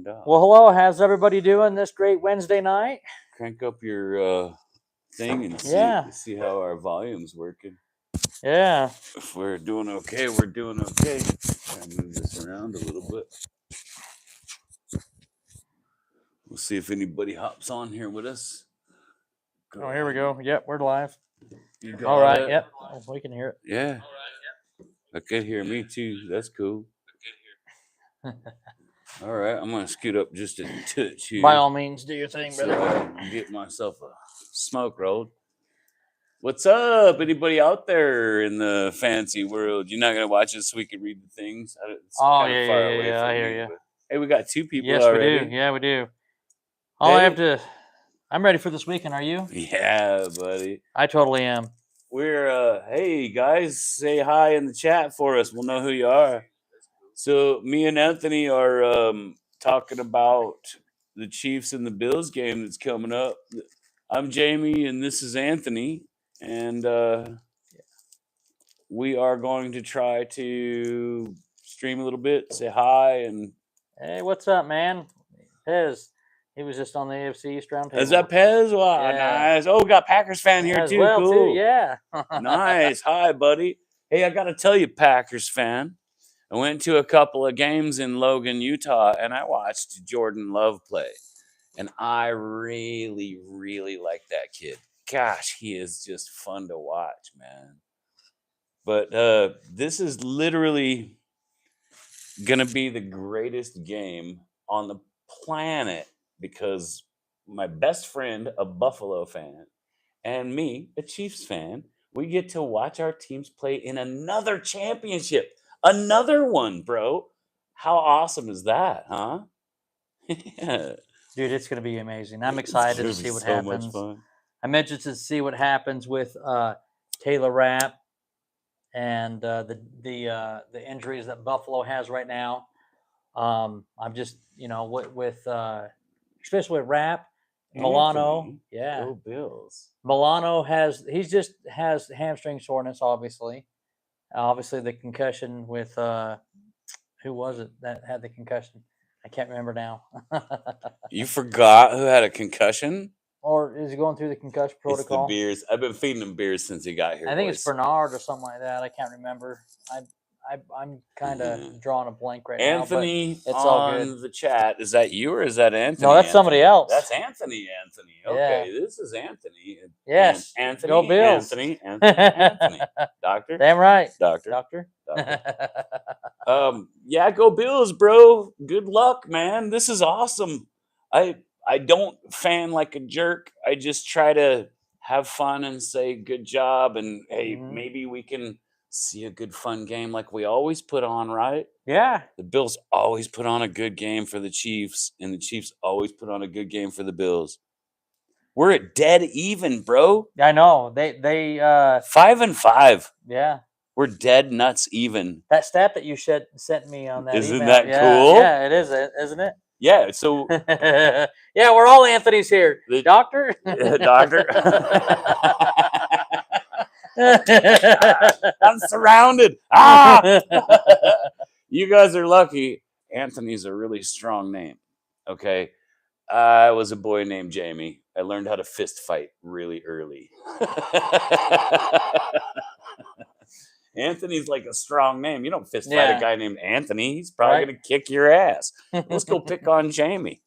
find out. Well, hello. How's everybody doing this great Wednesday night? Crank up your thing and see how our volume's working. Yeah. If we're doing okay, we're doing okay. Try to move this around a little bit. We'll see if anybody hops on here with us. Oh, here we go. Yep, we're live. You got All right. it? Yep. We can hear it. Yeah. I could hear me too. That's cool. All right, I'm gonna scoot up just a touch here. By all means, do your thing, so brother. I can get myself a smoke rolled. What's up, anybody out there in the fancy world? You're not gonna watch this so we can read the things. It's Oh, kinda yeah, far yeah, away yeah, from I hear me, you. but- Hey, we got 2 people Yes, already. we do. Yeah, we do. All I have to. I'm ready for this weekend. Are you? Yeah, buddy. I totally am. We're hey guys, say hi in the chat for us. We'll know who you are. So me and Anthony are talking about the Chiefs and the Bills game that's coming up. I'm Jamie and this is Anthony, and we are going to try to stream a little bit, say hi, and Hey, what's up, man? Pez. He was just on the AFC East round table. is that Pez? Wow, Yeah. nice. Oh, we got Packers fan here As too. well, Cool. too. Yeah. Nice. Hi, buddy. Hey, I got to tell you, Packers fan, I went to a couple of games in Logan, Utah, and I watched Jordan Love play. And I really, really like that kid. Gosh, he is just fun to watch, man. But this is literally going to be the greatest game on the planet because my best friend, a Buffalo fan, and me, a Chiefs fan, we get to watch our teams play in another championship. Another one, bro. How awesome is that, huh? Yeah. Dude, it's going to be amazing. I'm excited to see what happens. Much fun. I'm interested to see what happens with Taylor Rapp and the injuries that Buffalo has right now. I'm just, with especially with Rapp, Milano. Anthony, Yeah. Go Bills. Milano has hamstring soreness, obviously. Obviously the concussion with who was it that had the concussion? I can't remember now. You forgot who had a concussion? Or is he going through the concussion protocol? It's the beers. I've been feeding him beers since he got here. I think it's Bernard or something like that. I can't remember. I'm kind of drawing a blank right now. Anthony, it's all on good. the chat. Is that you or is that Anthony? No, that's somebody else. That's Anthony. Okay, this is Anthony. Yes. Anthony. Go Bills. Anthony. Doctor. Damn right. Doctor. Yeah, go Bills, bro. Good luck, man. This is awesome. I don't fan like a jerk. I just try to have fun and say good job and hey, maybe we can see a good fun game like we always put on, right? Yeah. The Bills always put on a good game for the Chiefs, and the Chiefs always put on a good game for the Bills. We're at dead even, bro. I know. They 5-5. Yeah. We're dead nuts even. That stat that you sent me on that Isn't email. that cool? Yeah, it is, isn't it? Yeah, so yeah, we're all Anthony's here. Doctor? Doctor. I'm surrounded. Ah! You guys are lucky. Anthony's a really strong name. Okay. I was a boy named Jamie. I learned how to fist fight really early. Anthony's like a strong name. You don't fist fight a guy named Anthony. He's probably going to kick your ass. Let's go pick on Jamie,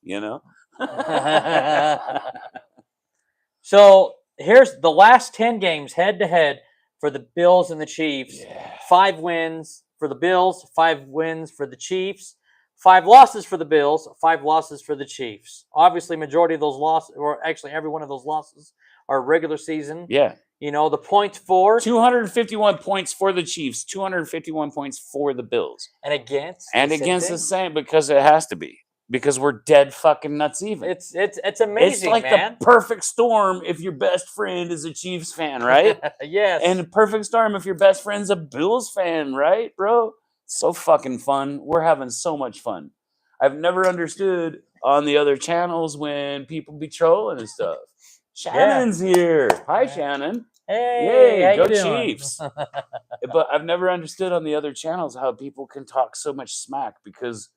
So here's the last 10 games head to head for the Bills and the Chiefs. Yeah. 5 wins for the Bills, 5 wins for the Chiefs, 5 losses for the Bills, 5 losses for the Chiefs. Obviously, majority of those losses, or actually every one of those losses, are regular season. Yeah. The points for 251 points for the Chiefs, 251 points for the Bills. And against the same because it has to be. Because we're dead fucking nuts even. It's amazing, it's like man. the perfect storm if your best friend is a Chiefs fan, right? Yes. And the perfect storm if your best friend's a Bills fan, right, bro? So fucking fun. We're having so much fun. I've never understood on the other channels when people be trolling and stuff. Shannon's here. Hi, Shannon. Hey, yay, how go you doing? Chiefs. But I've never understood on the other channels how people can talk so much smack because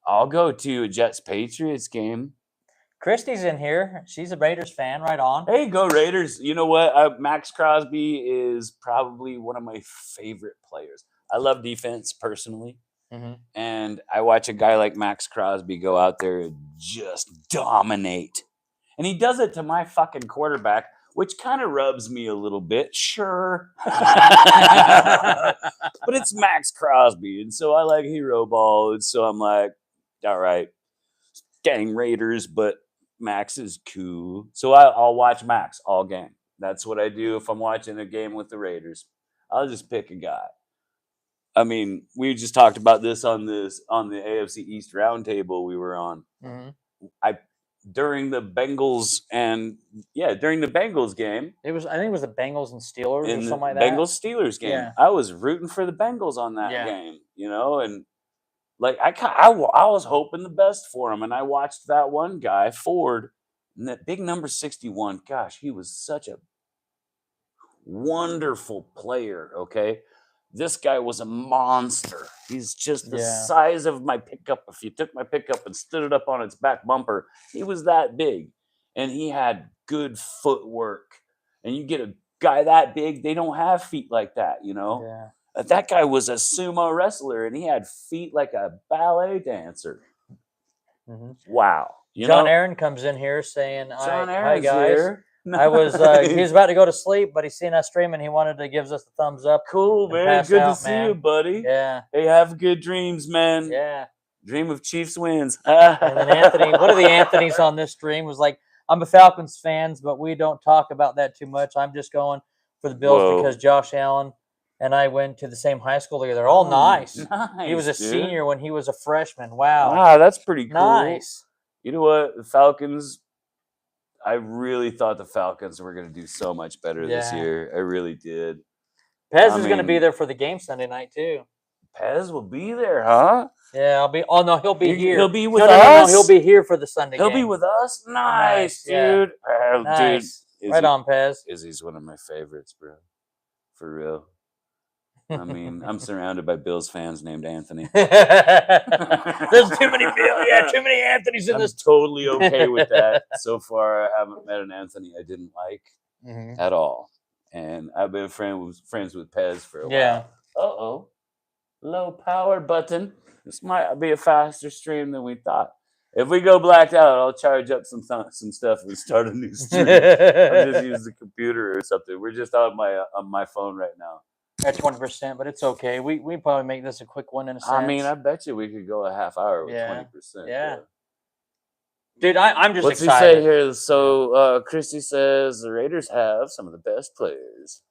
I'll go to a Jets Patriots game. Christy's in here. She's a Raiders fan. Right on. Hey, go Raiders! You know what? Max Crosby is probably one of my favorite players. I love defense personally. Mm-hmm. And I watch a guy like Max Crosby go out there and just dominate. And he does it to my fucking quarterback, which kind of rubs me a little bit, sure. But it's Max Crosby, and so I like hero ball, and so I'm like, all right, gang Raiders, but Max is cool. So I'll watch Max all game. That's what I do if I'm watching a game with the Raiders. I'll just pick a guy. I mean, we just talked about this on the AFC East roundtable we were on. Mm-hmm. During the Bengals game, I think it was the Bengals and Steelers in or the something like that. Bengals Steelers game, Yeah. I was rooting for the Bengals on that Yeah. game, and like I was hoping the best for him, and I watched that one guy Ford, and that big number 61. Gosh, he was such a wonderful player. Okay. This guy was a monster. He's just the size of my pickup. If you took my pickup and stood it up on its back bumper, he was that big. And he had good footwork. And you get a guy that big, they don't have feet like that, Yeah. That guy was a sumo wrestler, and he had feet like a ballet dancer. Mm-hmm. Wow. John Aaron comes in here saying, John hi Aaron's guys. here. I was he was about to go to sleep, but he's seen us streaming. He wanted to give us the thumbs up. Cool, man. Good to see you, buddy. Yeah. Hey, have good dreams, man. Yeah. Dream of Chiefs wins. And then Anthony, one of the Anthonys on this stream was like, I'm a Falcons fans, but we don't talk about that too much. I'm just going for the Bills because Josh Allen and I went to the same high school together. They're all nice. He was a senior when he was a freshman. Wow. Wow, that's pretty cool. Nice. You know what? The Falcons, I really thought the Falcons were going to do so much better this year. I really did. Pez is going to be there for the game Sunday night, too. Pez will be there, huh? Yeah, I'll be. Oh, no, he'll be here. He'll be with us? No, he'll be here for the Sunday game. He'll be with us? Nice, dude. Yeah. Nice. Dude, right on, Pez. Izzy's one of my favorites, bro. For real. I mean, I'm surrounded by Bills fans named Anthony. There's too many Bills. Yeah, too many Anthonys in this. I'm totally okay with that. So far, I haven't met an Anthony I didn't like at all. And I've been friends with Pez for a while. Uh-oh. Low power button. This might be a faster stream than we thought. If we go blacked out, I'll charge up some stuff and start a new stream. I'll just use the computer or something. We're just on my phone right now. At 20%, but it's okay. We probably make this a quick one in a sense. I mean, I bet you we could go a half hour with 20%. Yeah. Dude, I'm just excited. What's he say here? So Christy says the Raiders have some of the best players,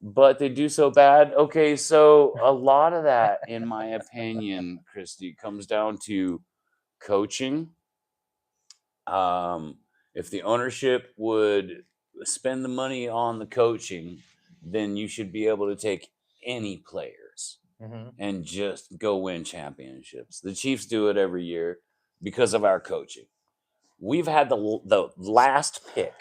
but they do so bad. Okay, so a lot of that, in my opinion, Christy, comes down to coaching. If the ownership would spend the money on the coaching, then you should be able to take any players and just go win championships. The Chiefs do it every year because of our coaching. We've had the last pick,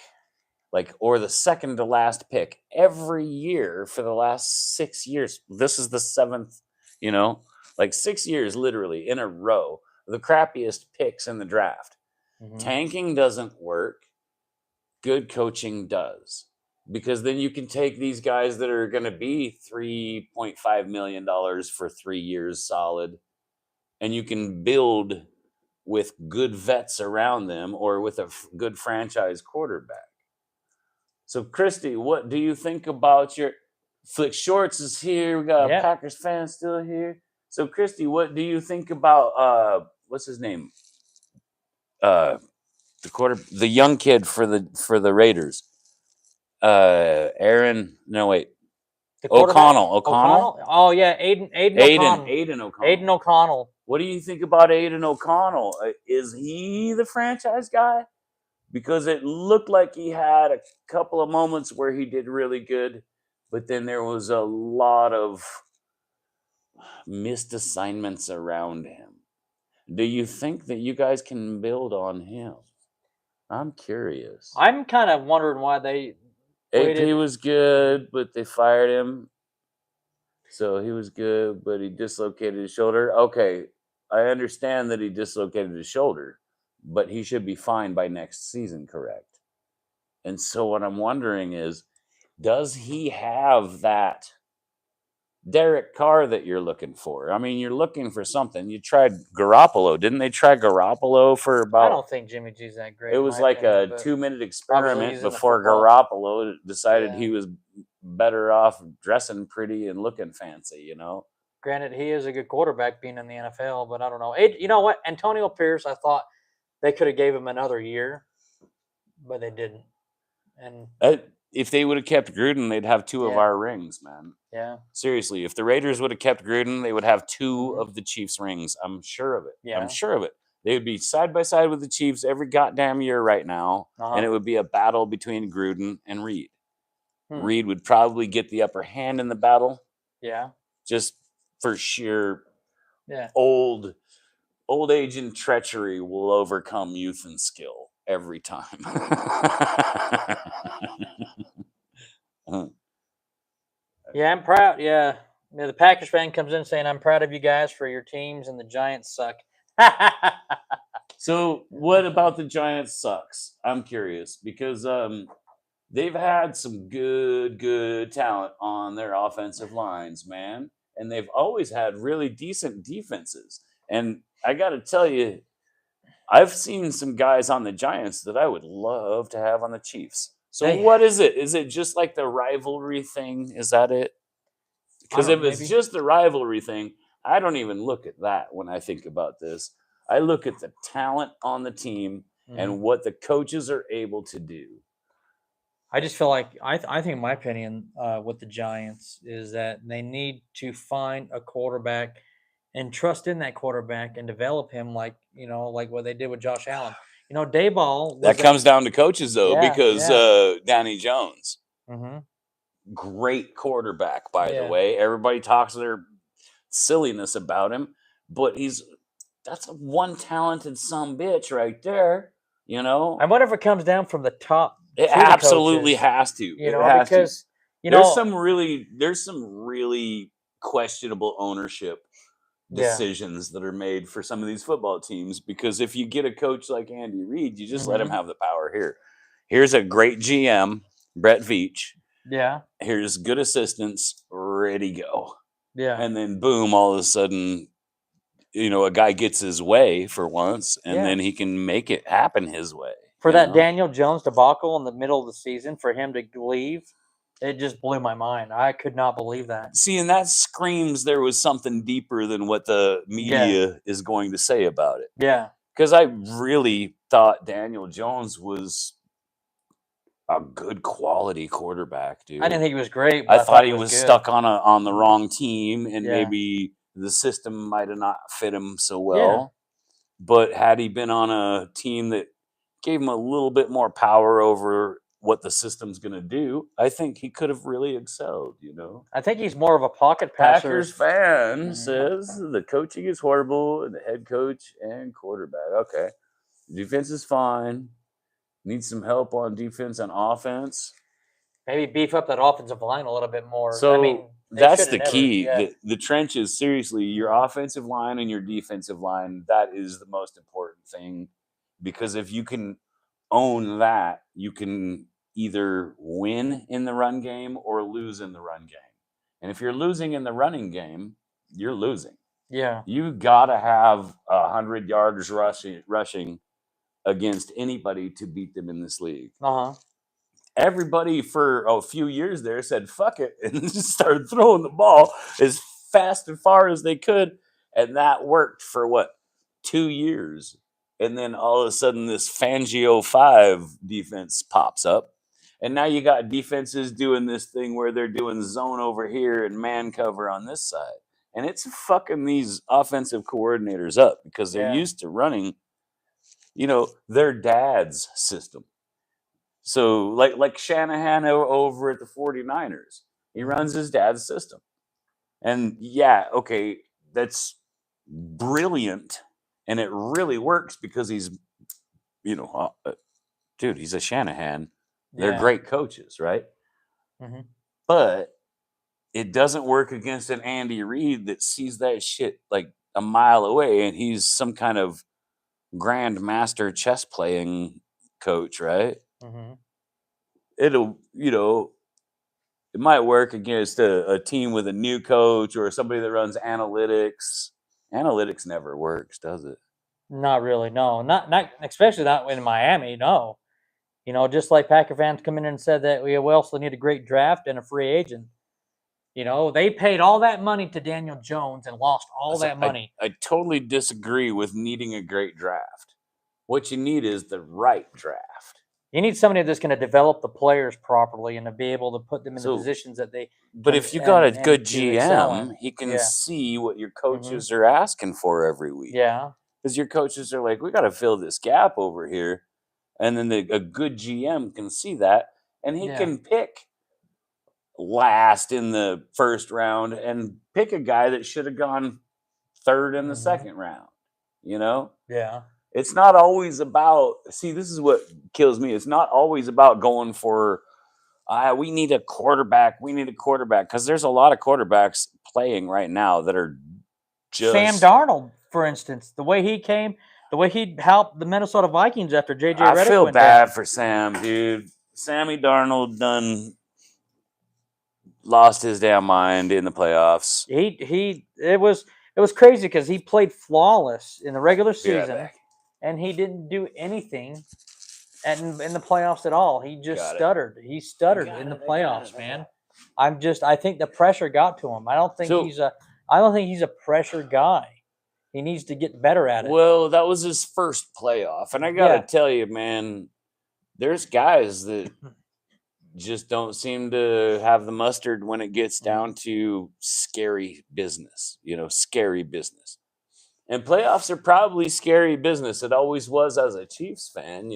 or the second to last pick every year for the last 6 years. This is the seventh, 6 years literally in a row, the crappiest picks in the draft. Tanking doesn't work. Good coaching does. Because then you can take these guys that are going to be $3.5 million for 3 years solid, and you can build with good vets around them or with a good franchise quarterback. So, Christy, what do you think about your Flick Shorts is here? We got a Packers fan still here. So, Christy, what do you think about what's his name? The young kid for the Raiders. O'Connell. Oh yeah, Aiden O'Connell. Aiden O'Connell. What do you think about Aiden O'Connell? Is he the franchise guy? Because it looked like he had a couple of moments where he did really good, but then there was a lot of missed assignments around him. Do you think that you guys can build on him? I'm curious. I'm kind of wondering why they AP was good, but they fired him. So he was good, but he dislocated his shoulder. Okay. I understand that he dislocated his shoulder, but he should be fine by next season, correct? And so what I'm wondering is, does he have that Derek Carr that you're looking for? I mean, you're looking for something. You tried Garoppolo. Didn't they try Garoppolo for I about, don't think Jimmy G's that great. it in was my like opinion, a but 2-minute obviously experiment he's in the before football. Garoppolo decided Yeah. he was better off dressing pretty and looking fancy, you know? Granted, he is a good quarterback being in the NFL, but I don't know. You know what? Antonio Pierce, I thought they could have gave him another year, but they didn't. And If they would have kept Gruden, they'd have 2 of Yeah. our rings, man. yeah, Seriously, if the Raiders would have kept Gruden, they would have 2 Mhm. of the Chiefs' rings. I'm sure of it. I'm Yeah. sure of it. They would be side by side with the Chiefs every goddamn year right now, and it Uh-huh. would be a battle between Gruden and Reed. Hmm. Reed would probably get the upper hand in the battle, yeah, just for sheer yeah. old age and treachery will overcome youth and skill every time. Yeah, I'm proud. Yeah. The Packers fan comes in saying, "I'm proud of you guys for your teams, and the Giants suck." So, what about the Giants sucks? I'm curious because they've had some good talent on their offensive lines, man, and they've always had really decent defenses. And I got to tell you, I've seen some guys on the Giants that I would love to have on the Chiefs. So, They- what is it? Is it just like the rivalry thing? Is that it? Because if it's maybe. just the rivalry thing, I don't even look at that when I think about this. I look at the talent on the team and Mhm. what the coaches are able to do. I just feel like I think, in my opinion, with the Giants is that they need to find a quarterback and trust in that quarterback and develop him, like like what they did with Josh Allen. Dayball was That comes down to coaches, though, Yeah, because yeah. Danny Jones, Mhm. great quarterback, by the Yeah. way. Everybody talks their silliness about him, but that's a one talented son bitch right there. You know, I wonder if it comes down from the top it to the absolutely coaches, has to. It has to. because There's some really questionable ownership yeah. decisions that are made for some of these football teams, because if you get a coach like Andy Reid, you just let him Mhm. have the power here. Here's a great GM, Brett Veach. Yeah. Here's good assistants, ready go. Yeah. And then boom, all of a sudden, a guy gets his way for once, and Yeah. then he can make it happen his way. For you that know? Daniel Jones debacle in the middle of the season, for him to leave, it just blew my mind. I could not believe that. See, and that screams there was something deeper than what the media is going to say about it. Yeah. Because I really thought Daniel Jones was a good quality quarterback, dude. I didn't think he was great, but I thought he was good. stuck on the wrong team, and Yeah. maybe the system might have not fit him so well. But had he been on a team that gave him a little bit more power over what the system's going to do, I think he could have really excelled, I think he's more of a pocket passer. Packers fan Mhm. says the coaching is horrible, and the head coach and quarterback. Okay. Defense is fine. Needs some help on defense and offense. Maybe beef up that offensive line a little bit more. So I mean, they that's shoulda the never- key. Yeah. The trenches, seriously, your offensive line and your defensive line, that is the most important thing. Because if you can own that, you can either win in the run game or lose in the run game. And if you're losing in the running game, you're losing. Yeah. You gotta have 100 yards rushing against anybody to beat them in this league. Uh-huh. Everybody for a few years there said fuck it and just started throwing the ball as fast and far as they could, and that worked for 2 years. And then all of a sudden this Fangio 5 defense pops up, and now you got defenses doing this thing where they're doing zone over here and man cover on this side, and it's fucking these offensive coordinators up because they're used to running their dad's system. So like Shanahan over at the 49ers, he runs his dad's system. And yeah, okay, that's brilliant. And it really works because he's, dude, he's a Shanahan. They're Yeah. great coaches, right? Mhm. But it doesn't work against an Andy Reid that sees that shit like a mile away, and he's some kind of grandmaster chess playing coach, right? Mm-hmm. It'll, it might work against a team with a new coach or somebody that runs analytics. Analytics never works, does it? Not really. No, not especially not in Miami. No, just like Packer fans come in and said that we also need a great draft and a free agent. They paid all that money to Daniel Jones and lost all So that money. I totally disagree with needing a great draft. What you need is the right draft. You need somebody that's going to develop the players properly and to be able to put them in the So, positions that they but can if you got a and good to excel GM, in. he can Yeah. see what your Mm-hmm. coaches are asking for every week. Yeah. Because your coaches are like, we got to fill this gap over here. And then a good GM can see that, and he Yeah. can pick last in the first round and pick a guy that should have gone third in the Mm-hmm. second round. Yeah. It's not always about, see, this is what kills me. It's not always about going for, we need a quarterback. We need a quarterback. Because there's a lot of quarterbacks playing right now that are just. Sam Darnold, for instance, the way he helped the Minnesota Vikings after J.J. I Redick feel went bad down. for Sam, dude. Sammy Darnold done lost his damn mind in the playoffs. It was crazy because he played flawless in the regular Be right season, back. and he didn't do anything in the playoffs at all. He just Got it. stuttered. He stuttered in the playoffs, man. I think the pressure got to him. I don't think he's a pressure guy. He needs to get better at it. Well, that was his first playoff. And I got to tell you, man, there's guys that just don't seem to have the mustard when it gets down to scary business, scary business. And playoffs are probably scary business. It always was as a Chiefs fan,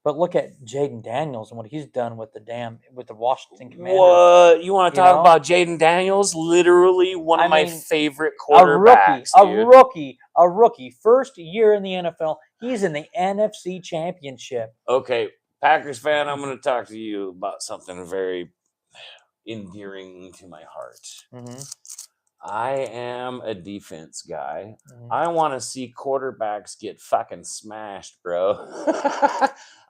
But look at Jaden Daniels and what he's done with the Washington Commanders. What? You want to talk about Jaden Daniels? Literally one of my favorite quarterbacks. A rookie. First year in the NFL. He's in the NFC Championship. Okay, Packers fan, I'm going to talk to you about something very endearing to my heart. Mm-hmm. I am a defense guy. Mm-hmm. I want to see quarterbacks get fucking smashed, bro.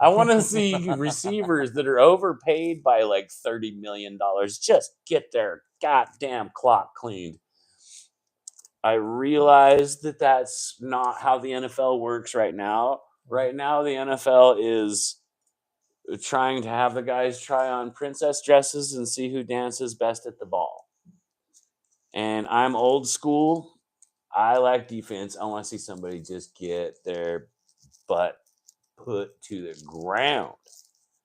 I want to see receivers that are overpaid by like $30 million just get their goddamn clock cleaned. I realize that that's not how the NFL works right now. Right now, the NFL is trying to have the guys try on princess dresses and see who dances best at the ball. And I'm old school. I like defense. I want to see somebody just get their butt put to the ground.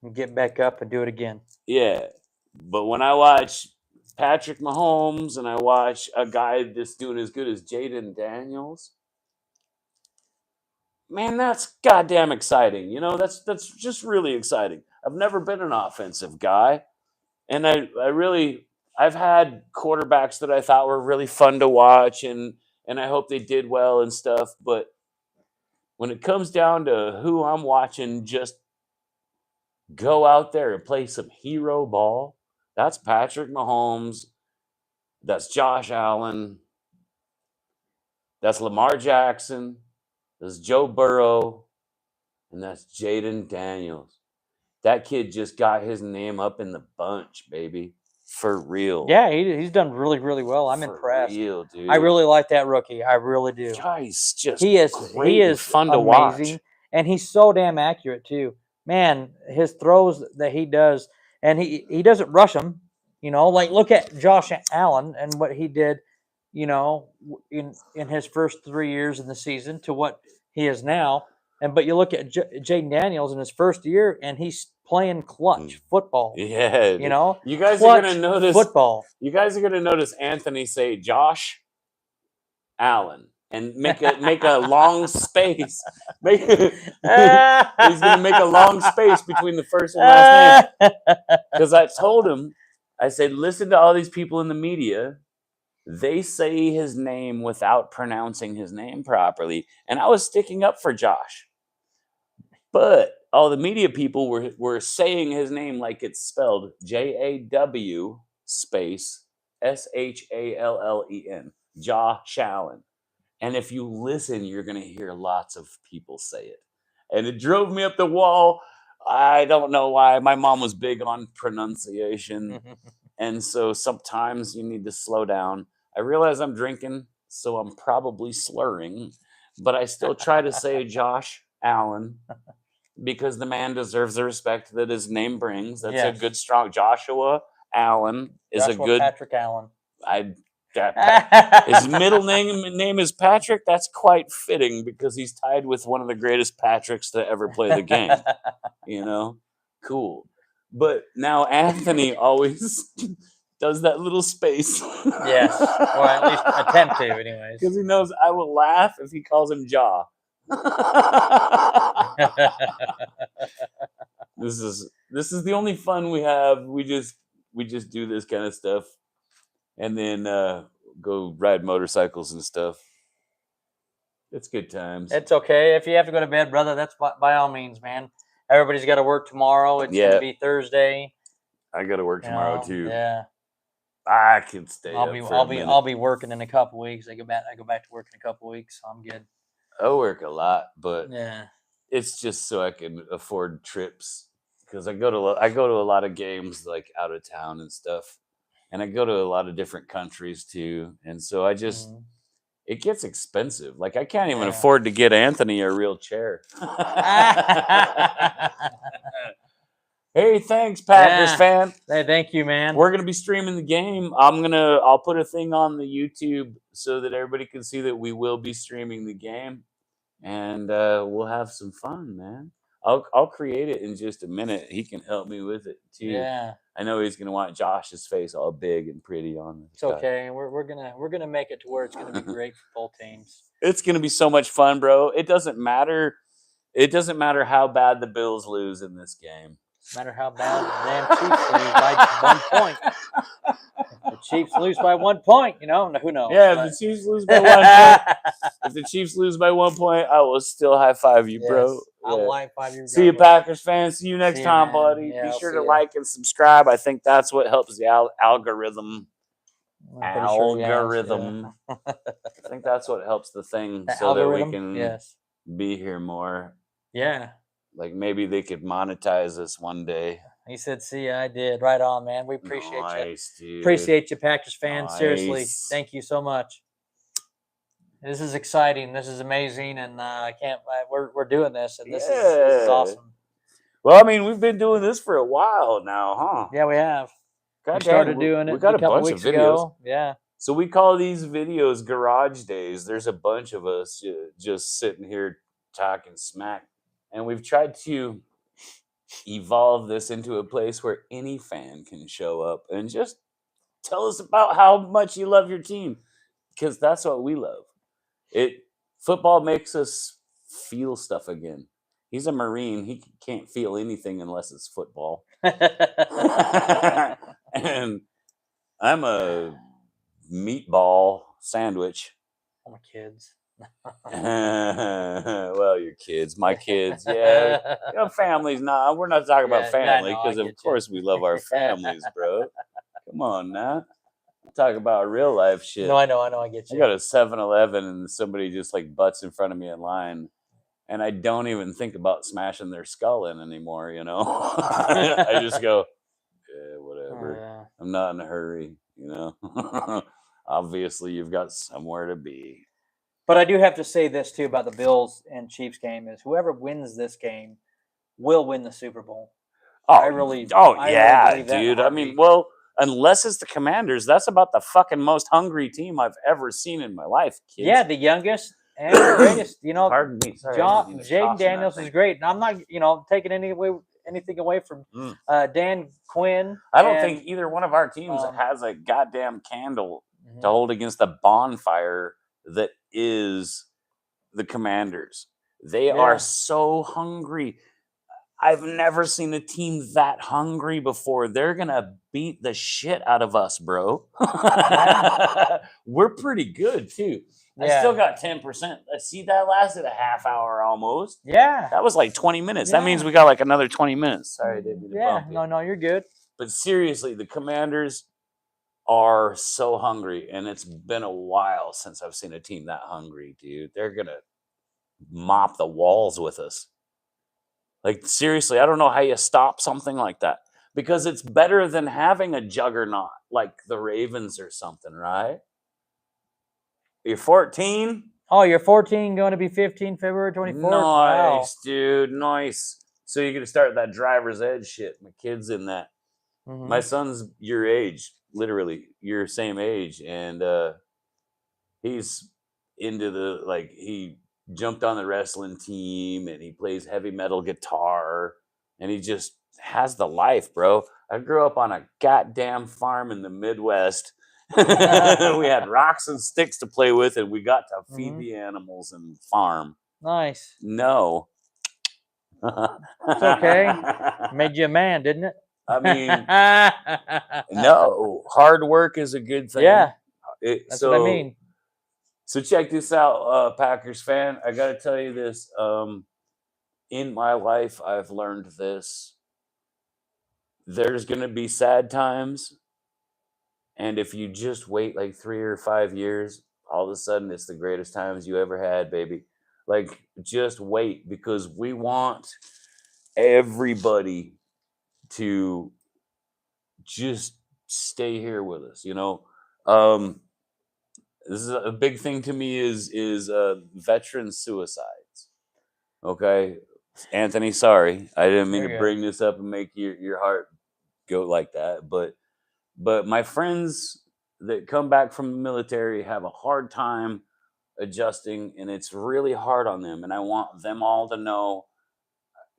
And get back up and do it again. Yeah. But when I watch Patrick Mahomes and I watch a guy that's doing as good as Jaden Daniels, man, that's goddamn exciting. That's just really exciting. I've never been an offensive guy. And I've had quarterbacks that I thought were really fun to watch, and I hope they did well and stuff. But when it comes down to who I'm watching just go out there and play some hero ball, that's Patrick Mahomes. That's Josh Allen. That's Lamar Jackson. That's Joe Burrow. And that's Jaden Daniels. That kid just got his name up in the bunch, baby. For real. Yeah, he's done really, really well. I'm impressed. Real, dude. I really like that rookie. I really do. He's just he is fun to amazing, watch. And he's so damn accurate too. Man, his throws that he does, and he doesn't rush them. Like look at Josh Allen and what he did, in his first 3 years in the season to what he is now. But you look at Jaden Daniels in his first year, and he's playing clutch football. Yeah, you guys are gonna notice football. You guys are gonna notice Anthony say Josh Allen and make a long space. He's gonna make a long space between the first and last name. Because I told him, I said, listen to all these people in the media. They say his name without pronouncing his name properly, and I was sticking up for Josh. But all the media people were saying his name like it's spelled JAW space SHALLEN. Josh Allen. And if you listen, you're going to hear lots of people say it. And it drove me up the wall. I don't know why. My mom was big on pronunciation. And so sometimes you need to slow down. I realize I'm drinking, so I'm probably slurring, but I still try to say Josh Allen because the man deserves the respect that his name brings. That's a Yes. good, strong Joshua Allen is a Joshua good. Patrick Allen. His middle name is Patrick. That's quite fitting because he's tied with one of the greatest Patricks to ever play the game. You know, cool. But now Anthony always does that little space. Yes, or at least attempt to, anyways. Because he knows I will laugh if he calls him Jaw. This is the only fun we have. We just do this kind of stuff, and then go ride motorcycles and stuff. It's good times. It's okay. If you have to go to bed, brother, that's by all means, man. Everybody's got to work tomorrow. It's going to be Thursday. I got to work tomorrow too. Yeah. I can stay up for a minute. I'll be working in a couple weeks. I go back to work in a couple weeks, so I'm good. I work a lot, but yeah, it's just so I can afford trips because I go to a lot of games like out of town and stuff, and I go to a lot of different countries too, and so I just it gets expensive. Like I can't even afford to get Anthony a real chair. Hey, thanks, Packers fan. Hey, thank you, man. We're gonna be streaming the game. I'll put a thing on the YouTube so that everybody can see that we will be streaming the game, and we'll have some fun, man. I'll create it in just a minute. He can help me with it too. Yeah. I know he's gonna want Josh's face all big and pretty on it. It's okay. We're gonna make it to where it's gonna be great for both teams. It's gonna be so much fun, bro. It doesn't matter. It doesn't matter how bad the Bills lose in this game. No matter how bad the damn Chiefs lose by 1 point. If the Chiefs lose by 1 point, who knows? Yeah, if the Chiefs lose by 1 point, if the Chiefs lose by 1 point, I will still high five you, bro. I'll high five you. See you, Packers fans. See you next time, buddy. Yeah, be sure to like and subscribe. I think that's what helps the algorithm. Algorithm. I think that's what helps the thing so that we can be here more. Yeah. Like maybe they could monetize us one day. He said, "See, I did. Right on, man. We appreciate you. Dude. Appreciate you, Packers fans. Seriously, thank you so much. This is exciting. This is amazing, and I can't. We're doing this, and this is awesome. Well, I mean, we've been doing this for a while now, huh? Yeah, we have. God we started doing it. We got a couple bunch weeks of videos. Ago. Yeah. So we call these videos garage days. There's a bunch of us just sitting here talking smack. And we've tried to evolve this into a place where any fan can show up and just tell us about how much you love your team. Because that's what we love. Football makes us feel stuff again. He's a Marine. He can't feel anything unless it's football. And I'm a meatball sandwich. Oh, my kids. Well, your kids, my kids, yeah. Family's not. We're not talking about family because, of course, we love our families, bro. Come on now. Talk about real life shit. No, I know. I get you. I got a 7-Eleven and somebody just like butts in front of me in line, and I don't even think about smashing their skull in anymore. I just go, yeah, whatever. Yeah. I'm not in a hurry. Obviously, you've got somewhere to be. But I do have to say this too about the Bills and Chiefs game is whoever wins this game will win the Super Bowl. I really dude. I mean, well, unless it's the Commanders, that's about the fucking most hungry team I've ever seen in my life. Kids. Yeah, the youngest and the greatest. Pardon me. Sorry, Jaden Daniels is great, and I'm not taking anything away from Dan Quinn. I don't think either one of our teams has a goddamn candle to hold against the bonfire that is the Commanders. They are so hungry. I've never seen a team that hungry before. They're going to beat the shit out of us, bro. We're pretty good, too. I still got 10%. See, that lasted a half hour almost. Yeah. That was like 20 minutes. That means we got like another 20 minutes. Sorry, I didn't mean to bump you. No, you're good. But seriously, the Commanders are so hungry, and it's been a while since I've seen a team that hungry, dude. They're gonna mop the walls with us. Like, seriously, I don't know how you stop something like that, because it's better than having a juggernaut like the Ravens or something, right? You're 14. Oh, you're 14, going to be 15, February 24th. Wow. Nice, dude. Nice. So you're gonna start that driver's ed shit. My kid's in that. My son's your age, literally your same age, and he's into he jumped on the wrestling team, and he plays heavy metal guitar, and he just has the life, bro. I grew up on a goddamn farm in the Midwest. We had rocks and sticks to play with, and we got to feed the animals and farm. Nice. No. It's okay. Made you a man, didn't it? I mean, no. Hard work is a good thing. Yeah. That's what I mean. So check this out, Packers fan. I got to tell you this. In my life, I've learned this. There's going to be sad times. And if you just wait like 3 or 5 years, all of a sudden it's the greatest times you ever had, baby. Like, just wait, because we want everybody to just stay here with us, you know. This is a big thing to me is veteran suicides. Okay, Anthony, sorry, I didn't mean to bring this up and make your heart go like that, but my friends that come back from the military have a hard time adjusting, and it's really hard on them, and I want them all to know,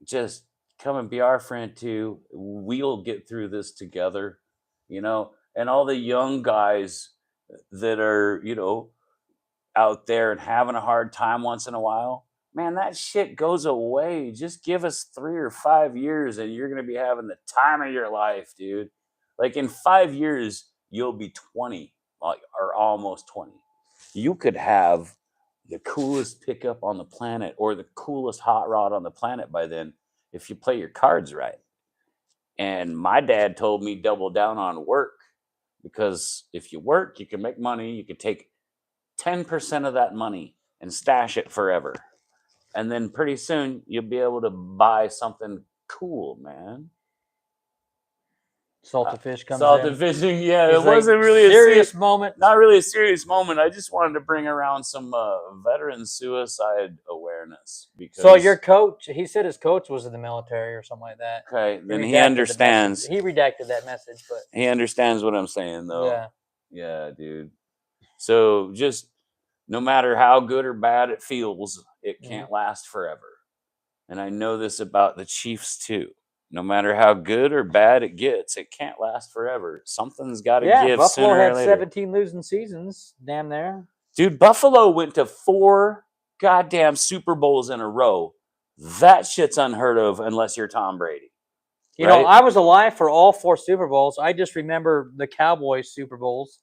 just come and be our friend too. We'll get through this together, you know. And all the young guys that are, you know, out there and having a hard time once in a while, man, that shit goes away. Just give us 3 or 5 years and you're going to be having the time of your life, dude. Like, in 5 years, you'll be 20, or almost 20. You could have the coolest pickup on the planet or the coolest hot rod on the planet by then, if you play your cards right. And my dad told me double down on work, because if you work, you can make money. You can take 10% of that money and stash it forever. And then pretty soon you'll be able to buy something cool, man. Salted fish comes Salted in. fishing, yeah. He's It wasn't really a serious moment. Not really a serious moment. I just wanted to bring around some veteran suicide awareness. Because so your coach, he said his coach was in the military or something like that. Okay, then he understands. He redacted that message, but he understands what I'm saying, though. Yeah. Yeah, dude. So just, no matter how good or bad it feels, it can't last forever. And I know this about the Chiefs too. No matter how good or bad it gets, it can't last forever. Something's got to give Buffalo sooner had or later. 17 losing seasons, damn there. Dude, Buffalo went to 4 goddamn Super Bowls in a row. That shit's unheard of unless you're Tom Brady. You know, I was alive for all 4 Super Bowls. I just remember the Cowboys Super Bowls.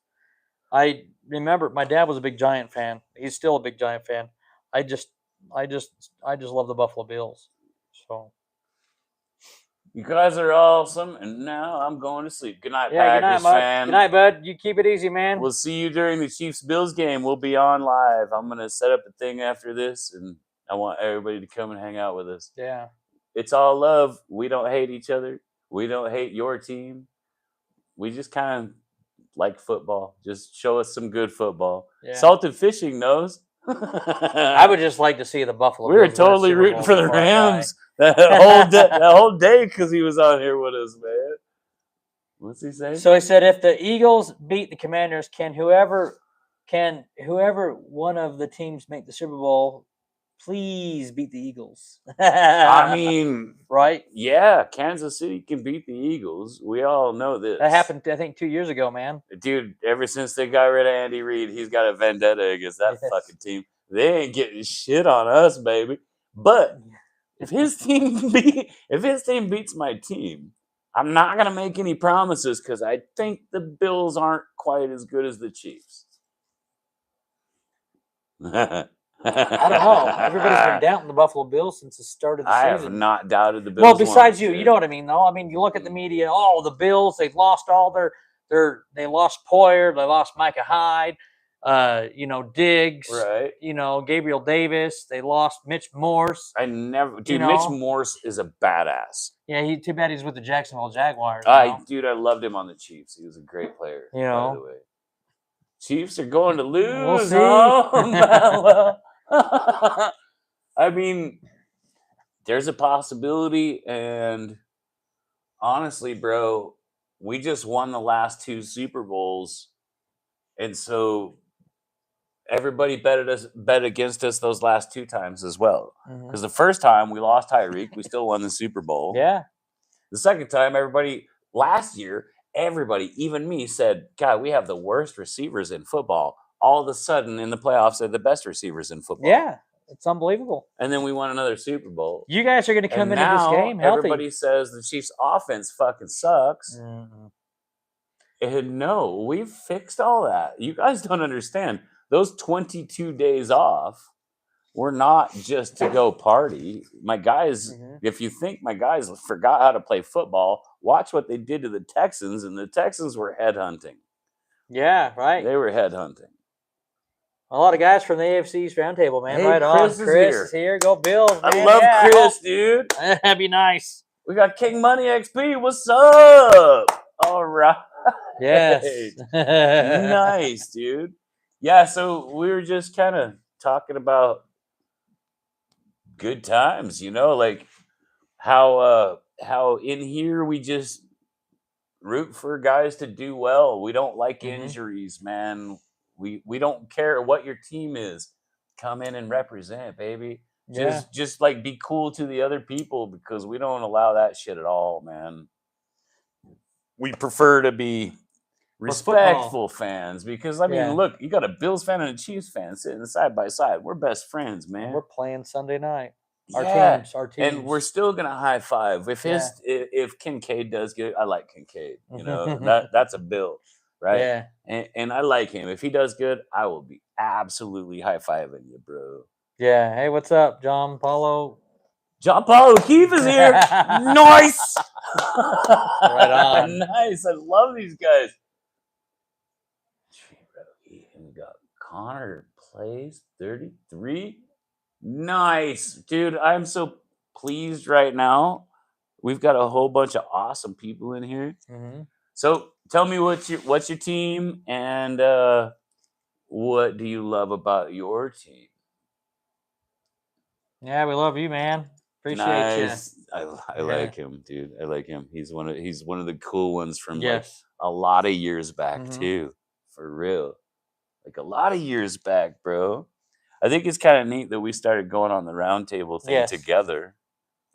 I remember my dad was a big Giant fan. He's still a big Giant fan. I just love the Buffalo Bills. So you guys are awesome, and now I'm going to sleep. Good night, yeah, Packers fan. Good night, bud. You keep it easy, man. We'll see you during the Chiefs-Bills game. We'll be on live. I'm going to set up a thing after this, and I want everybody to come and hang out with us. Yeah. It's all love. We don't hate each other. We don't hate your team. We just kind of like football. Just show us some good football. Yeah. Salted Fishing knows. I would just like to see the Buffalo Bills. We were totally rooting for the Rams that whole day because he was on here with us, man. What's he say? So he said, if the Eagles beat the Commanders, can whoever one of the teams make the Super Bowl, please beat the Eagles? I mean, right? Yeah, Kansas City can beat the Eagles. We all know this. That happened, I think, 2 years ago, man. Dude, ever since they got rid of Andy Reid, he's got a vendetta against that fucking team. They ain't getting shit on us, baby. But if his team beats my team, I'm not gonna make any promises because I think the Bills aren't quite as good as the Chiefs. I don't know. Everybody's been doubting the Buffalo Bills since the start of the season. I have not doubted the Bills. Well, besides you know what I mean, though. I mean, you look at the media. Oh, the Bills, they've lost all their they lost Poyer, they lost Micah Hyde, Diggs, Right. Gabriel Davis. They lost Mitch Morse. Dude, Mitch Morse is a badass. Yeah, too bad he's with the Jacksonville Jaguars. Dude, I loved him on the Chiefs. He was a great player, You know. by the way. Chiefs are going to lose. We'll see. Well, I mean, there's a possibility, and honestly, bro, we just won the last 2 Super Bowls, and so everybody bet against us those last 2 times as well. Because the first time we lost Tyreek, we still won the Super Bowl. Yeah. The second time, last year, everybody, even me, said, God, we have the worst receivers in football. All of a sudden, in the playoffs, they're the best receivers in football. Yeah, it's unbelievable. And then we won another Super Bowl. You guys are going to come into this game healthy. Everybody says the Chiefs' offense fucking sucks. And no, we've fixed all that. You guys don't understand. Those 22 days off were not just to go party. My guys, if you think my guys forgot how to play football, watch what they did to the Texans, and the Texans were headhunting. Yeah, right. They were headhunting. A lot of guys from the AFC East Roundtable, man. Hey, right Chris on. Chris is here. Go Bills, man. I love Chris, dude. That'd be nice. We got King Money XP. What's up? All right. Yes. Nice, dude. Yeah, so we were just kind of talking about good times, like how in here we just root for guys to do well. We don't like injuries, man. We don't care what your team is. Come in and represent, baby. Yeah. Just like be cool to the other people, because we don't allow that shit at all, man. We prefer to be respectful fans, because look, you got a Bills fan and a Chiefs fan sitting side by side. We're best friends, man. And we're playing Sunday night. Our teams. And we're still gonna high five. If Kincaid does good, I like Kincaid. That's a Bill, right? Yeah. And I like him. If he does good, I will be absolutely high fiving you, bro. Yeah. Hey, what's up, John Paulo? John Paul O'Keefe is here. Nice. Right on. Nice. I love these guys. We got Connor plays 33. Nice, dude. I'm so pleased right now. We've got a whole bunch of awesome people in here. So tell me what's your team, and what do you love about your team? Yeah, we love you, man. Appreciate you. I like him, dude. I like him. He's one of the cool ones from like a lot of years back too. For real. Like a lot of years back, bro. I think it's kind of neat that we started going on the roundtable thing together.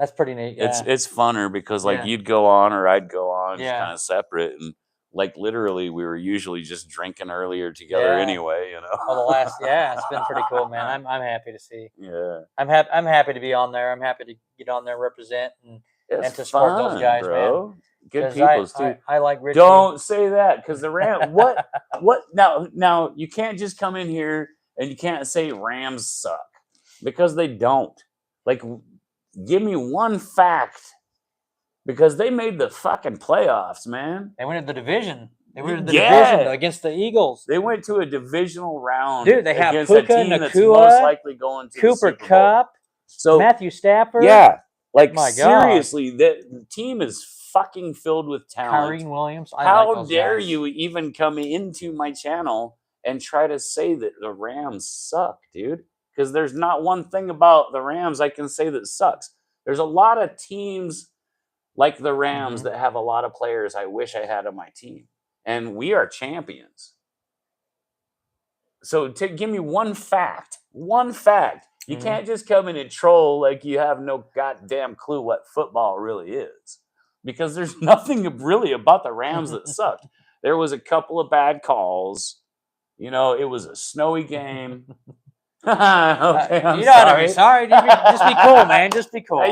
That's pretty neat. Yeah. It's funner because you'd go on or I'd go on, just kind of separate, and like literally we were usually just drinking earlier together anyway. Well, it's been pretty cool, man. I'm happy to see. Yeah. I'm happy to be on there. I'm happy to get on there, represent, and to support those guys, bro. man. Good people too. I like Richie. Don't say that, because the Rams. What? Now you can't just come in here and you can't say Rams suck, because they don't. Like, give me one fact, because they made the fucking playoffs, man. They went to the division. They went to the division against the Eagles. They went to a divisional round. Dude, they have against Puka, a team Nakua, that's most likely going to Cooper the Super Bowl. Kupp, So Matthew Stafford. Yeah, like my seriously, the team is fucking filled with talent. Kyrene Williams. How dare you even come into my channel and try to say that the Rams suck, dude? Because there's not one thing about the Rams I can say that sucks. There's a lot of teams like the Rams that have a lot of players I wish I had on my team. And we are champions. So give me one fact. One fact. You can't just come in and troll like you have no goddamn clue what football really is. Because there's nothing really about the Rams that sucked. There was a couple of bad calls. It was a snowy game. Okay, I'm you don't have to be sorry. Just be cool, man. Just be cool.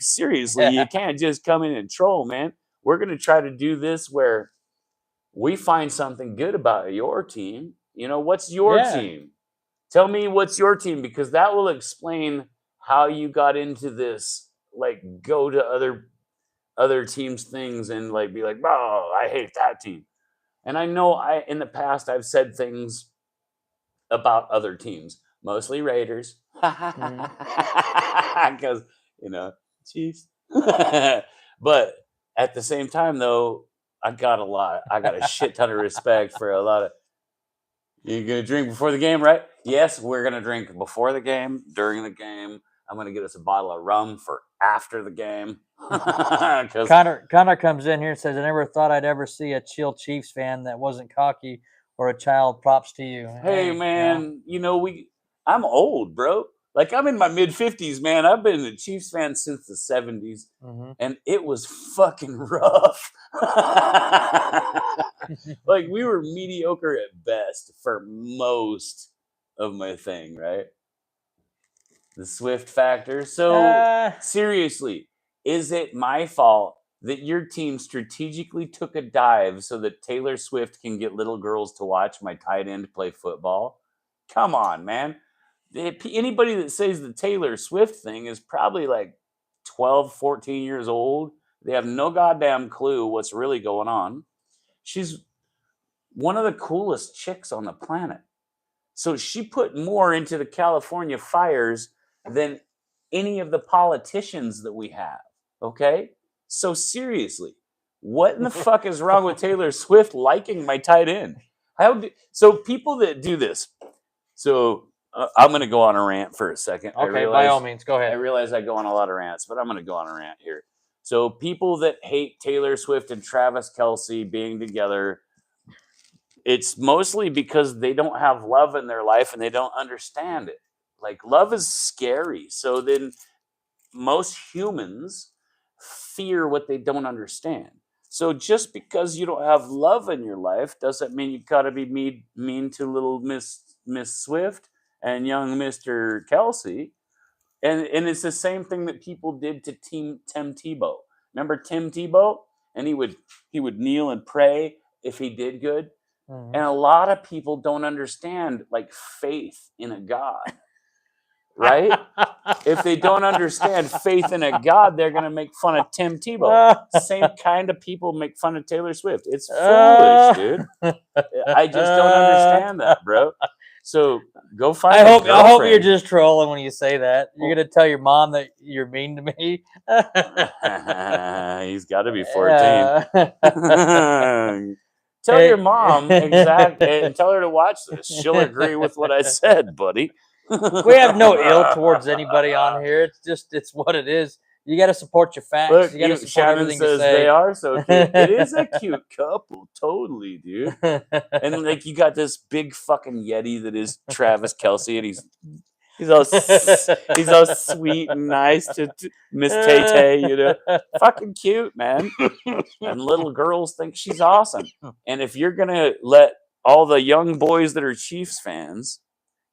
Seriously, you can't just come in and troll, man. We're going to try to do this where we find something good about your team. What's your team? Tell me what's your team, because that will explain how you got into this, go to other other teams' things and like be like, "Oh, I hate that team." And I know in the past I've said things about other teams, mostly Raiders, Mhm. because Chiefs. But at the same time, though, I got a shit ton of respect for a lot of. You gonna drink before the game, right? Yes, we're gonna drink before the game, during the game. I'm gonna get us a bottle of rum for after the game. Because Connor comes in here and says, "I never thought I'd ever see a chill Chiefs fan that wasn't cocky or a child. Props to you." hey, Hey, man, I'm old, bro. Like I'm in my mid-50s, man. I've been a Chiefs fan since the 70s, Mhm. and it was fucking rough. Like we were mediocre at best for most of my thing, right? The Swift factor. So Uh, seriously, is it my fault that your team strategically took a dive so that Taylor Swift can get little girls to watch my tight end play football? Come on, man. Anybody that says the Taylor Swift thing is probably like 12, 14 years old. They have no goddamn clue what's really going on. She's one of the coolest chicks on the planet. So she put more into the California fires than any of the politicians that we have. Okay? So seriously, what in the fuck is wrong with Taylor Swift liking my tight end? So people that do this. So I'm going to go on a rant for a second. okay, by all means, go I ahead. realize I go on a lot of rants, but I'm going to go on a rant here. So people that hate Taylor Swift and Travis Kelce being together, it's mostly because they don't have love in their life and they don't understand it. Like love is scary. So then most humans fear what they don't understand. So just because you don't have love in your life doesn't mean you got to be mean to little Miss Swift and young Mr. Kelsey. And it's the same thing that people did to Tim Tebow. Remember Tim Tebow? And he would kneel and pray if he did good. And Mhm. a lot of people don't understand like faith in a God, right? If they don't understand faith in a God, they're going to make fun of Tim Tebow. Same kind of people make fun of Taylor Swift. It's foolish, dude. I just don't understand that, bro. So go find a girlfriend. I hope you're just trolling when you say that. You're Well- gonna tell your mom that you're mean to me. He's got to be 14. Tell Hey. your mom and tell her to watch this. She'll agree with what I said, buddy. We have no ill towards anybody on here. It's what it is. You got to support your facts. Look, You got to support Shannon everything you says say. they are so cute. It is a cute couple, totally, dude. And like you got this big fucking yeti that is Travis Kelce, and he's all sweet and nice to Miss Tay Tay, fucking cute, man. And little girls think she's awesome. And if you're gonna let all the young boys that are Chiefs fans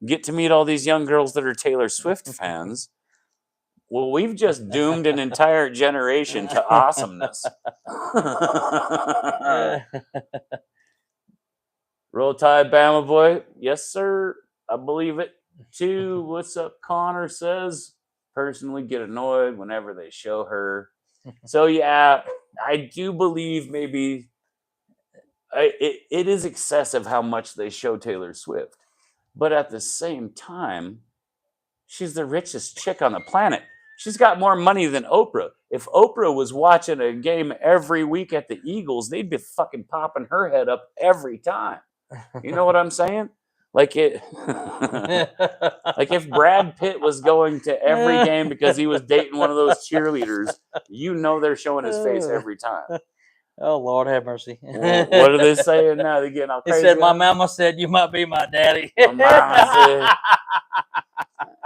get to meet all these young girls that are Taylor Swift fans, well, we've just doomed an entire generation to awesomeness. Roll Tide, Bama boy. Yes, sir. I believe it too. What's up, Connor says. Personally get annoyed whenever they show her. So, yeah, I do believe maybe it is excessive how much they show Taylor Swift. But at the same time, she's the richest chick on the planet. She's got more money than Oprah. If Oprah was watching a game every week at the Eagles, they'd be fucking popping her head up every time. You know what I'm saying? Like it like if Brad Pitt was going to every game because he was dating one of those cheerleaders, they're showing his face every time. Oh, Lord have mercy. What are they saying now? They're getting all He crazy. said, "My mama said you might be my daddy." My mama said,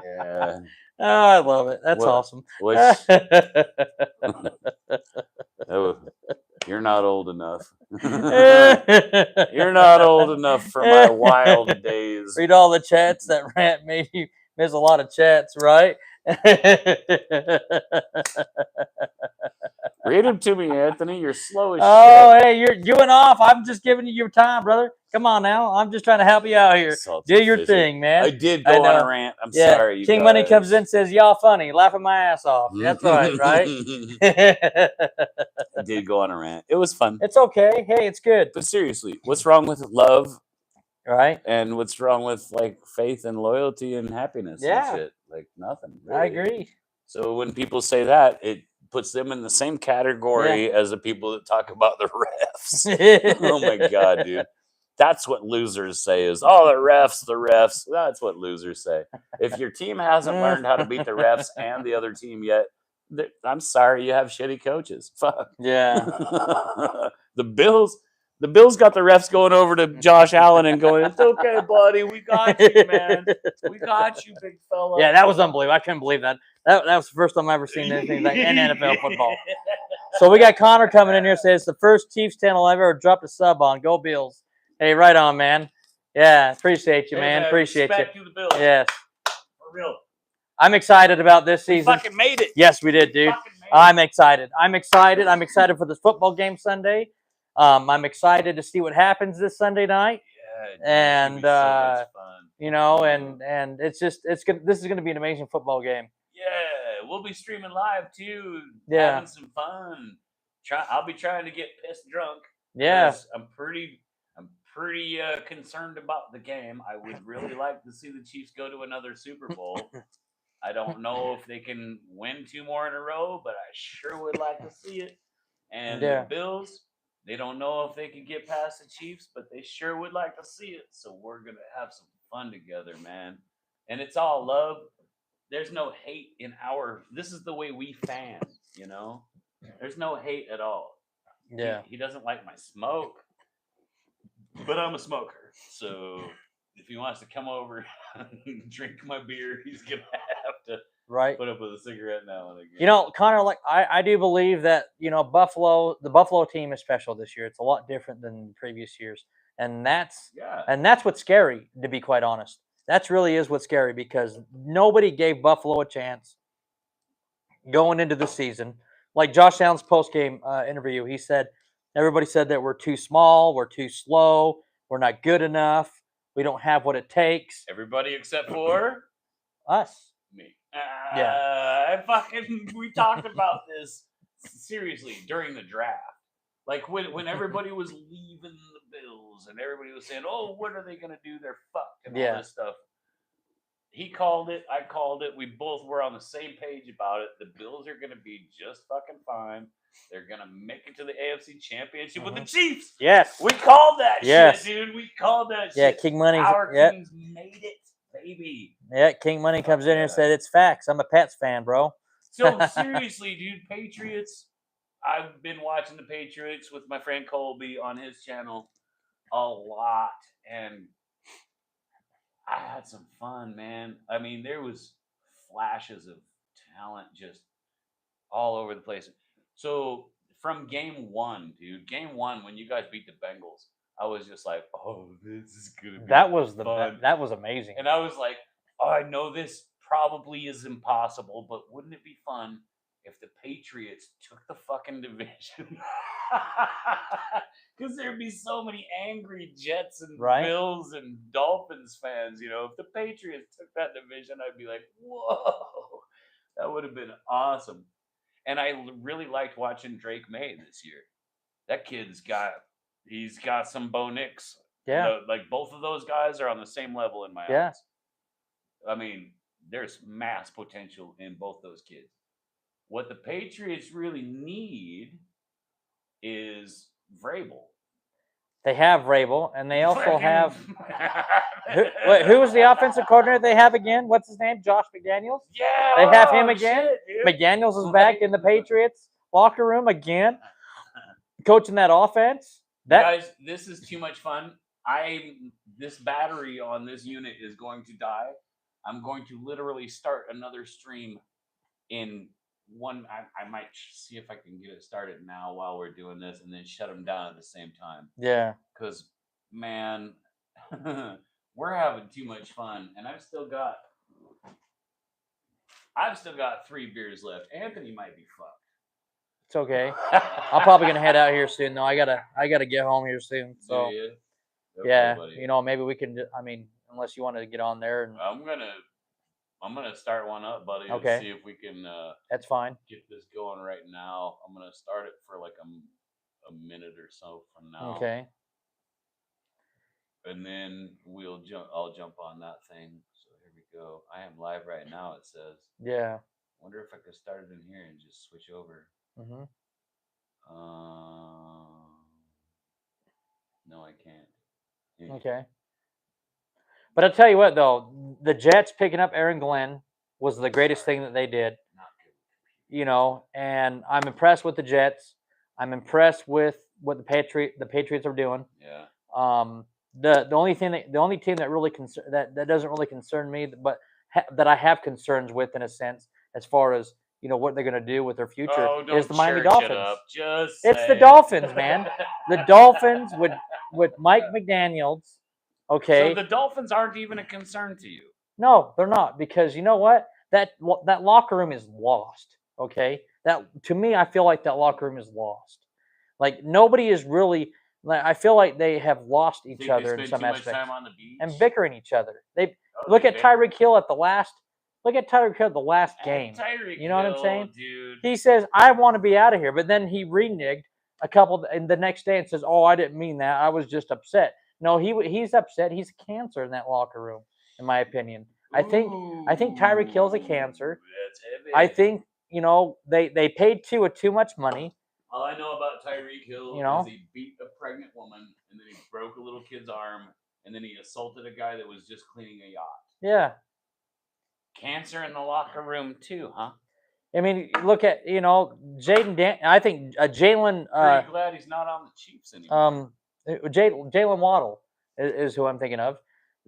yeah. Oh, I love it. That's awesome. Oh, you're not old enough. You're not old enough for my wild days. Read all the chats. That rant made you miss a lot of chats, right? Read them to me, Anthony. You're slow as Oh, shit. hey, you went off. I'm just giving you your time, brother. Come on now. I'm just trying to help you out here. Salty Do your fishy. thing, man. I did I go on a know. rant. I'm Yeah. sorry, you King guys. Money comes in, says, y'all funny. Laughing my ass off. That's right, right? I did go on a rant. It was fun. It's okay. Hey, it's good. But seriously, what's wrong with love Right? and what's wrong with like faith and loyalty and happiness Yeah. and shit? Like nothing. Really. I agree. So when people say that, it puts them in the same category as the people that talk about the refs. Oh my god, dude. That's what losers say is, oh, the refs, the refs. That's what losers say. If your team hasn't learned how to beat the refs and the other team yet, I'm sorry, you have shitty coaches. Fuck. Yeah. The Bills got the refs going over to Josh Allen and going, it's okay, buddy. We got you, man. We got you, big fella. Yeah, that was unbelievable. I couldn't believe that. That was the first time I've ever seen anything like in NFL football. So we got Connor coming in here, says the first Chiefs channel I've ever dropped a sub on. Go Bills. Hey, right on, man. Yeah, appreciate you, man. Appreciate you. Respect to the Bills. Yes. For real. I'm excited about this We season. fucking made it. Yes, we did, dude. I'm excited. I'm excited. I'm excited for this football game Sunday. I'm excited to see what happens this Sunday night. Yeah, dude, And it's gonna be so much fun. you know, and it's gonna this is gonna be an amazing football game. Yeah, we'll be streaming live too. Yeah. Having some fun. I'll be trying to get pissed drunk. Yeah. 'cause I'm pretty concerned about the game. I would really like to see the Chiefs go to another Super Bowl. I don't know if they can win 2 more in a row, but I sure would like to see it. And Yeah. the Bills, they don't know if they can get past the Chiefs, but they sure would like to see it. So we're going to have some fun together, man. And it's all love. There's no hate in this is the way we fan, you know? There's no hate at all. Yeah. He doesn't like my smoke, but I'm a smoker. So if he wants to come over and drink my beer, he's going to have to put up with a cigarette now and again. You know, Connor, like I do believe that, you know, the Buffalo team is special this year. It's a lot different than previous years. And that's what's scary, to be quite honest. That really is what's scary because nobody gave Buffalo a chance going into the season. Like Josh Allen's post-game interview, he said, everybody said that we're too small, we're too slow, we're not good enough, we don't have what it takes. Everybody except for us. Me. We talked about this seriously during the draft. Like when everybody was leaving the Bills and everybody was saying, "Oh, what are they going to do? They're fucked," and all this stuff. He called it. I called it. We both were on the same page about it. The Bills are going to be just fucking fine. They're going to make it to the AFC Championship with the Chiefs. Yes. We called that shit, dude. We called that shit. Yeah, King Money. Our Kings made it, baby. Yeah, King Money comes in here and said, it's facts. I'm a Pats fan, bro. So, seriously, dude, Patriots. I've been watching the Patriots with my friend Colby on his channel a lot. And I had some fun, man. I mean, there was flashes of talent just all over the place. So from game 1, dude, game 1 when you guys beat the Bengals, I was just like, "Oh, this is gonna be that was fun." That was amazing. And I was like, "Oh, I know this probably is impossible, but wouldn't it be fun if the Patriots took the fucking division?" Because there'd be so many angry Jets and Bills and Dolphins fans, you know. If the Patriots took that division, I'd be like, "Whoa, that would have been awesome." And I really liked watching Drake May this year. That kid's he's got some Bo Nix. Yeah. Like both of those guys are on the same level in my eyes. I mean, there's mass potential in both those kids. What the Patriots really need is Vrabel. They have Vrabel, and they also have who was the offensive coordinator they have again? What's his name? Josh McDaniels? Yeah. They have him again. Shit, McDaniels is back in the Patriots locker room again, coaching that offense. Guys, this is too much fun. This battery on this unit is going to die. I'm going to literally start another stream in one. I might see if I can get it started now while we're doing this, and then shut them down at the same time. Yeah. Because, man, we're having too much fun, and I've still got 3 beers left. Anthony might be fucked. It's okay. I'm probably gonna head out here soon though. I gotta get home here soon. So Do you? Okay, yeah, buddy. you know, maybe we can. I mean, unless you want to get on there and I'm gonna start one up, buddy, and okay, see if we can that's fine. get this going right now. I'm gonna start it for like a minute or so from now, Okay. and then I'll jump on that thing. So here we go. I am live right now. It says. Yeah. Wonder if I could start it in here and just switch over. Mhm. No, I can't. Okay. But I'll tell you what though, the Jets picking up Aaron Glenn was the greatest thing that they did. Not good. You know, and I'm impressed with the Jets. I'm impressed with what the Patriots are doing. Yeah. The only thing the only team that really that doesn't really concern me, but that I have concerns with in a sense, as far as you know what they're going to do with their future, is the Miami Dolphins. It's the Dolphins, man. The Dolphins with Mike McDaniels. Okay. So the Dolphins aren't even a concern to you. No, they're not, because you know what? That locker room is lost. Okay, that to me, I feel like that locker room is lost. Like nobody is really. Like I feel like they have lost each other in some aspects time on the beach and bickering each other. They look at Tyreek Hill at the last. Look at Tyreek Hill at the last game. You know what I'm saying? Dude. He says, "I want to be out of here," but then he reneged a couple, and the next day and says, "Oh, I didn't mean that. I was just upset." No, he's upset. He's a cancer in that locker room, in my opinion. I think Tyreek Hill's a cancer. That's heavy. I think you know they paid Tua too much money. All I know about Tyreek Hill is he beat a pregnant woman, and then he broke a little kid's arm, and then he assaulted a guy that was just cleaning a yacht. Yeah. Cancer in the locker room too, huh? I mean, look at Jaden. I think Jalen. Pretty glad he's not on the Chiefs anymore. Jalen Waddle is who I'm thinking of.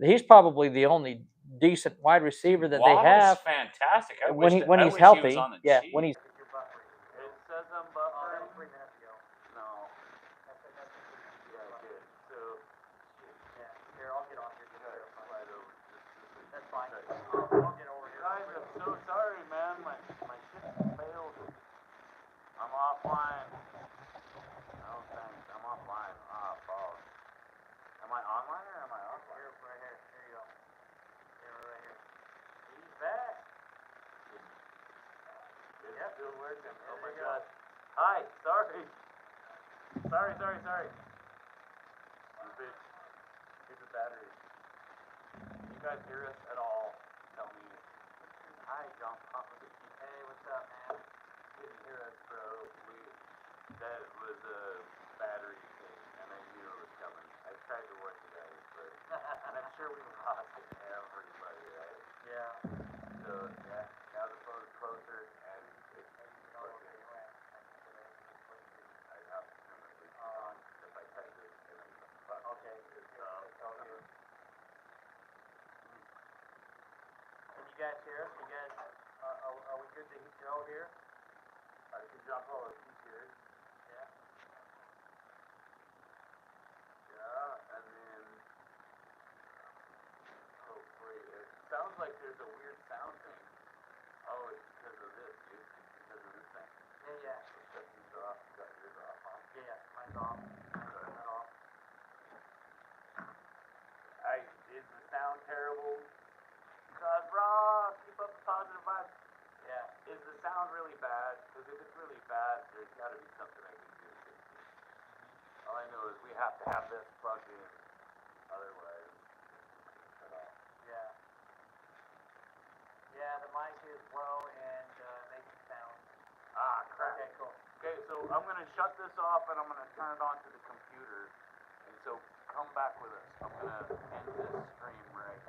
He's probably the only decent wide receiver that they have. Fantastic. When he's healthy. He was on the yeah, Chiefs. when he's. It says I'm buffering. 3 minutes ago. No. Yeah, good. So, yeah. Here, I'll get on here. That's fine. I'll get over here. Guys, I'm so sorry, man. My shit failed. I'm offline. No thanks. I'm offline. Balls. Am I online or am I offline? Here, right here. Here you go. Here, right here. He's back. It's still working. Oh my god. Hi. Sorry. Sorry. You bitch. Here's the battery. You guys hear us at all? Tell me. Hi, John. Hey, what's up, man? Didn't hear us, bro. That was a battery thing, and I knew it was coming. I tried to work it out, but and I'm sure we lost everybody, right? Yeah. So yeah, now the phone's closer, and it's working. I have to turn the leak on if I type it in a fuck. Okay. It's all good. Can you guys hear us? You guys, are we good to go here? I can jump all the features. Yeah. Yeah, and then hopefully it sounds like there's a weird sound thing. Oh, it's because of this, dude. It's because of this thing. Yeah. So shut these off. You got yours off, huh? Yeah, mine's off. Turn that off. Is the sound terrible? Cause raw, keep up the positive vibes. Yeah. Is the sound really bad? Because if it's really bad, there's got to be something I can do to fix it. All I know is we have to have this plugged in. Otherwise, shut off. Yeah. Yeah, the mic is low and making sound. Ah, crap. Okay, cool. Okay, so I'm going to shut this off and I'm going to turn it on to the computer. And so come back with us. I'm going to end this stream right